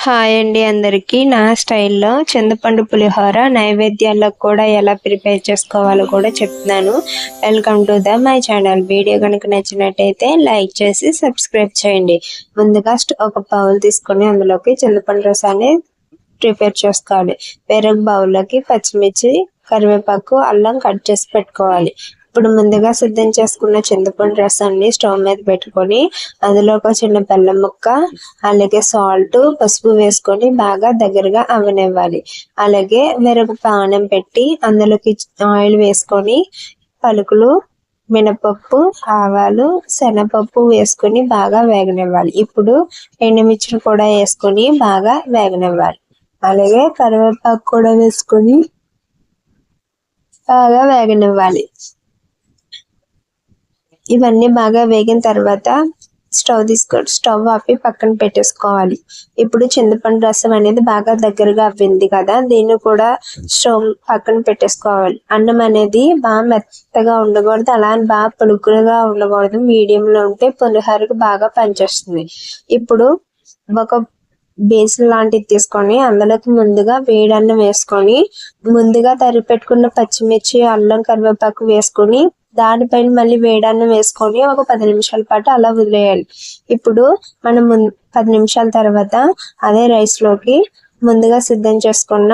Hi అండి అందరికీ. నా స్టైల్లో చింతపండు పులిహోర నైవేద్యాలకు కూడా ఎలా ప్రిపేర్ చేసుకోవాలో కూడా చెప్తున్నాను. Welcome to my channel. Video కనుక నచ్చినట్టయితే లైక్ చేసి సబ్స్క్రైబ్ చేయండి. ముందుగా ఒక బౌల్ తీసుకొని అందులోకి చింతపండు రసాన్ని ప్రిపేర్ చేసుకోవాలి. వేరొక బౌల్లోకి పచ్చిమిర్చి, కరివేపాకు, అల్లం కట్ చేసి పెట్టుకోవాలి. ఇప్పుడు ముందుగా సిద్ధం చేసుకున్న చింతపండు రసాన్ని స్టవ్ మీద పెట్టుకొని అందులో ఒక చిన్న బెల్లం ముక్క, అలాగే సాల్ట్, పసుపు వేసుకొని బాగా దగ్గరగా అవనివ్వాలి. అలాగే వేరొక పానం పెట్టి అందులోకి ఆయిల్ వేసుకొని పలుకులు, మినపప్పు, ఆవాలు, శనగపప్పు వేసుకొని బాగా వేగనివ్వాలి. ఇప్పుడు ఎండుమిర్చిని కూడా వేసుకొని బాగా వేగనివ్వాలి. అలాగే కరివేపాకు కూడా వేసుకొని బాగా వేగనివ్వాలి. ఇవన్నీ బాగా వేగిన తర్వాత స్టవ్ ఆపి పక్కన పెట్టేసుకోవాలి. ఇప్పుడు చింతపండు రసం అనేది బాగా దగ్గరగా అవ్వింది కదా, దీన్ని కూడా స్టవ్ పక్కన పెట్టేసుకోవాలి. అన్నం అనేది బాగా మెత్తగా ఉండకూడదు, అలా అని బాగా పులుకులుగా ఉండకూడదు. మీడియంలో ఉంటే పులిహోరకు బాగా పనిచేస్తుంది. ఇప్పుడు ఒక బేసిన్ లాంటిది తీసుకొని అందులోకి ముందుగా వేడన్నం వేసుకొని ముందుగా తరిపెట్టుకున్న పచ్చిమిర్చి, అల్లం, కరివేపాకు వేసుకొని దానిపైన మళ్ళీ వేడన్నం వేసుకొని ఒక 10 నిమిషాల పాటు అలా వదిలేయాలి. ఇప్పుడు మనం 10 నిమిషాల తర్వాత అదే రైస్ లోకి ముందుగా సిద్ధం చేసుకున్న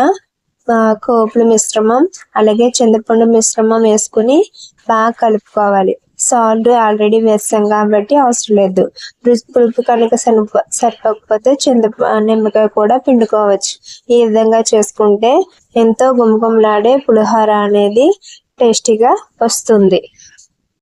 కోపుల మిశ్రమం, అలాగే చింతపండు మిశ్రమం వేసుకుని బాగా కలుపుకోవాలి. సాల్ట్ ఆల్రెడీ వేస్తాం కాబట్టి అవసరం లేదు. పులుపు కనుక సరిపోకపోతే నిమ్మకాయ కూడా పిండుకోవచ్చు. ఈ విధంగా చేసుకుంటే ఎంతో గుమగుమలాడే పులిహోర అనేది టేస్టీగా వస్తుంది.